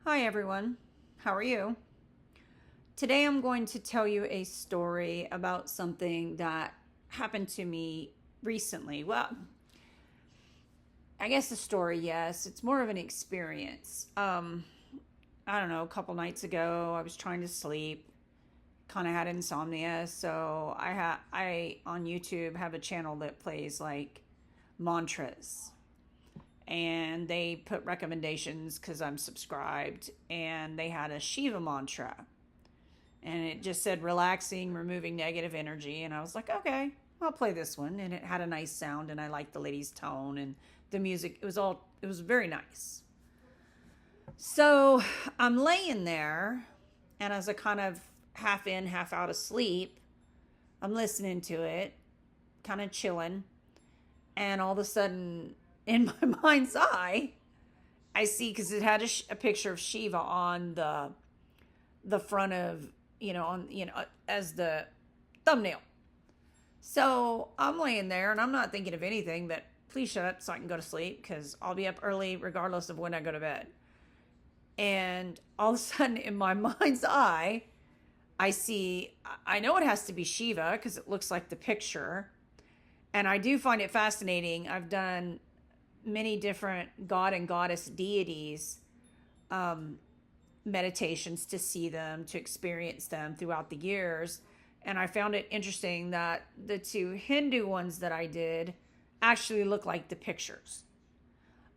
Hi everyone, how are you? Today I'm going to tell you a story about something that happened to me recently. Well, I guess a story, yes. It's more of an experience. I don't know, a couple nights ago I was trying to sleep, kind of had insomnia, so I on YouTube have a channel that plays like mantras, and they put recommendations because I'm subscribed, and they had a Shiva mantra, and it just said relaxing, removing negative energy. And I was like, okay, I'll play this one. And it had a nice sound, and I liked the lady's tone and the music. It was very nice. So I'm laying there, and as I kind of half in, half out of sleep, I'm listening to it, kind of chilling. And all of a sudden, in my mind's eye, I see, because it had a picture of Shiva on the front of, as the thumbnail. So I'm laying there and I'm not thinking of anything but please shut up so I can go to sleep, because I'll be up early regardless of when I go to bed. And all of a sudden, in my mind's eye, I know it has to be Shiva because it looks like the picture. And I do find it fascinating. I've done many different god and goddess deities um, meditations to see them, to experience them throughout the years. And I found it interesting that the two Hindu ones that I did actually look like the pictures.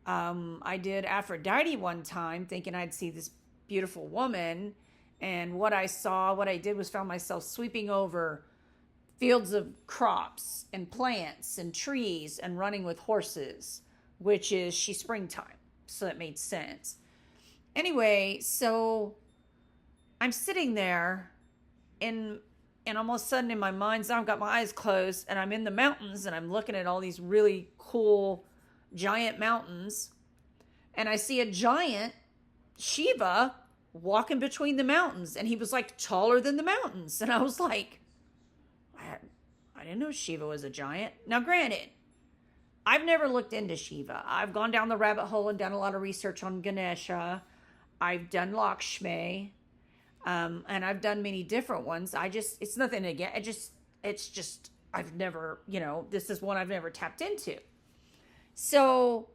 I did Aphrodite one time thinking I'd see this beautiful woman. And what I did was found myself sweeping over fields of crops and plants and trees and running with horses, which is she's springtime. So that made sense. Anyway, so I'm sitting there, and all of a sudden in my mind's eye, I've got my eyes closed and I'm in the mountains and I'm looking at all these really cool giant mountains, and I see a giant Shiva walking between the mountains, and he was like taller than the mountains. And I was like, I didn't know Shiva was a giant. Now, granted, I've never looked into Shiva. I've gone down the rabbit hole and done a lot of research on Ganesha. I've done Lakshmi, and I've done many different ones. It's nothing again. It's just, I've never, this is one I've never tapped into. So,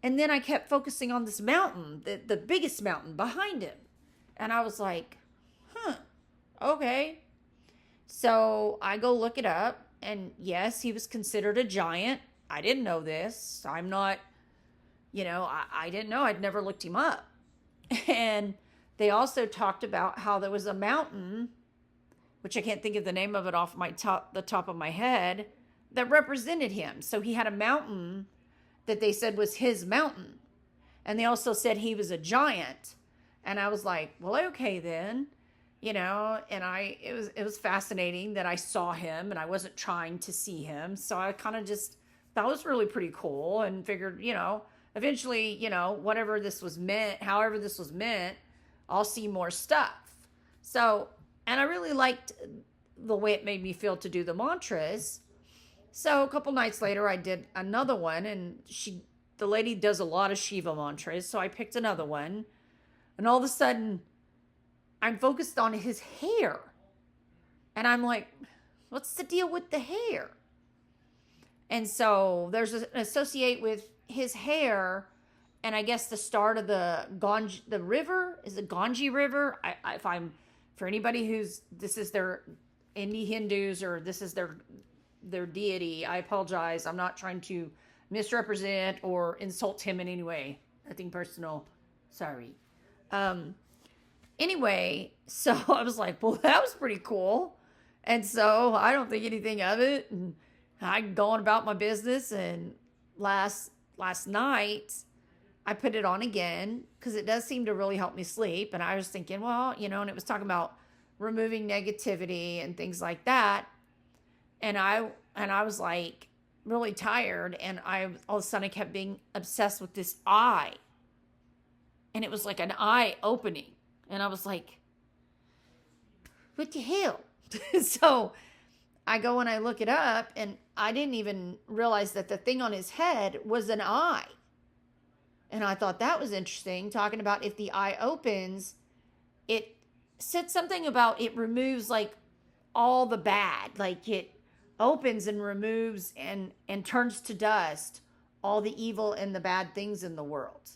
and then I kept focusing on this mountain, the biggest mountain behind him. And I was like, okay. So I go look it up, and yes, he was considered a giant. I didn't know this. I'm not, I didn't know. I'd never looked him up. And they also talked about how there was a mountain, which I can't think of the name of it off the top of my head, that represented him. So he had a mountain that they said was his mountain. And they also said he was a giant. And I was like, well, okay then. And it was fascinating that I saw him and I wasn't trying to see him. So I kind of just, that was really pretty cool, and figured, eventually, however this was meant, I'll see more stuff. So, and I really liked the way it made me feel to do the mantras. So a couple nights later, I did another one, and the lady does a lot of Shiva mantras. So I picked another one, and all of a sudden I'm focused on his hair. And I'm like, what's the deal with the hair? And so there's an associate with his hair, and I guess the start of the river is the Ganges River. If I'm, for anybody this is their Indie Hindus, or this is their deity, I apologize. I'm not trying to misrepresent or insult him in any way. Nothing personal. Sorry. Anyway, so I was like, well, that was pretty cool. And so I don't think anything of it, and I go on about my business. And last night I put it on again because it does seem to really help me sleep. And I was thinking, well, and it was talking about removing negativity and things like that. And I was like really tired, and I all of a sudden I kept being obsessed with this eye. And it was like an eye opening. And I was like, what the hell? So I go and I look it up, and I didn't even realize that the thing on his head was an eye. And I thought that was interesting, talking about if the eye opens, it said something about it removes like all the bad, like it opens and removes and turns to dust all the evil and the bad things in the world.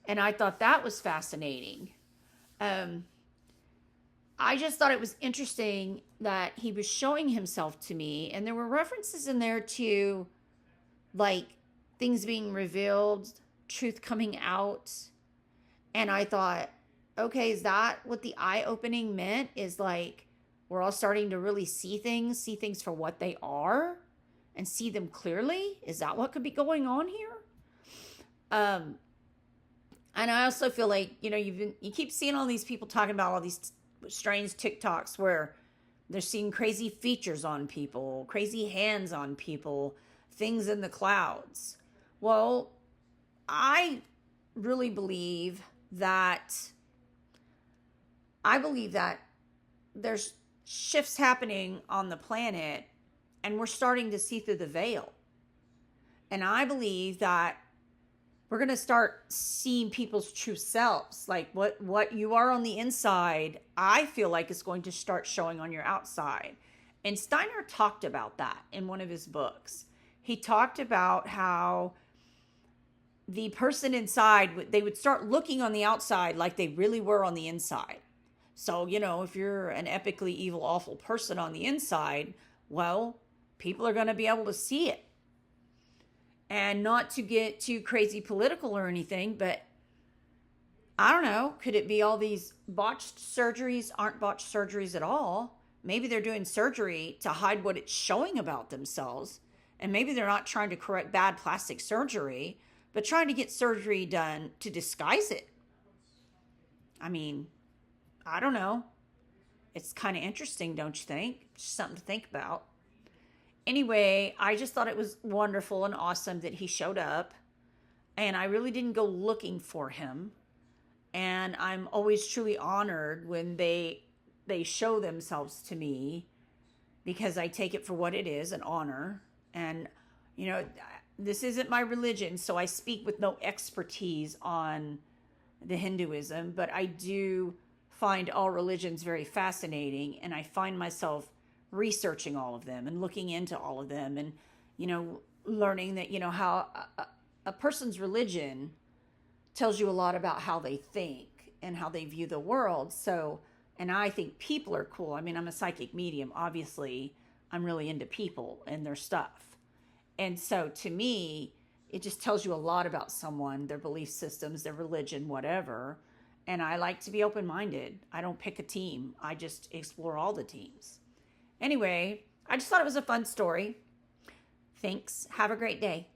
And I thought that was fascinating. I just thought it was interesting that he was showing himself to me, and there were references in there to like things being revealed, truth coming out. And I thought, okay, is that what the eye opening meant? Is like we're all starting to really see things for what they are and see them clearly? Is that what could be going on here? And I also feel like, you keep seeing all these people talking about all these strange TikToks where they're seeing crazy features on people, crazy hands on people, things in the clouds. Well, I really believe that there's shifts happening on the planet and we're starting to see through the veil. And I believe that we're going to start seeing people's true selves. Like what you are on the inside, I feel like is going to start showing on your outside. And Steiner talked about that in one of his books. He talked about how the person inside, they would start looking on the outside like they really were on the inside. So, if you're an epically evil, awful person on the inside, well, people are going to be able to see it. And not to get too crazy political or anything, but I don't know. Could it be all these botched surgeries aren't botched surgeries at all? Maybe they're doing surgery to hide what it's showing about themselves. And maybe they're not trying to correct bad plastic surgery, but trying to get surgery done to disguise it. I mean, I don't know. It's kind of interesting, don't you think? Just something to think about. Anyway, I just thought it was wonderful and awesome that he showed up. And I really didn't go looking for him. And I'm always truly honored when they show themselves to me, because I take it for what it is, an honor. And, this isn't my religion, so I speak with no expertise on the Hinduism, but I do find all religions very fascinating, and I find myself researching all of them and looking into all of them and, learning that, how a person's religion tells you a lot about how they think and how they view the world. So, and I think people are cool. I mean, I'm a psychic medium. Obviously, I'm really into people and their stuff. And so to me, it just tells you a lot about someone, their belief systems, their religion, whatever. And I like to be open-minded. I don't pick a team. I just explore all the teams. Anyway, I just thought it was a fun story. Thanks. Have a great day.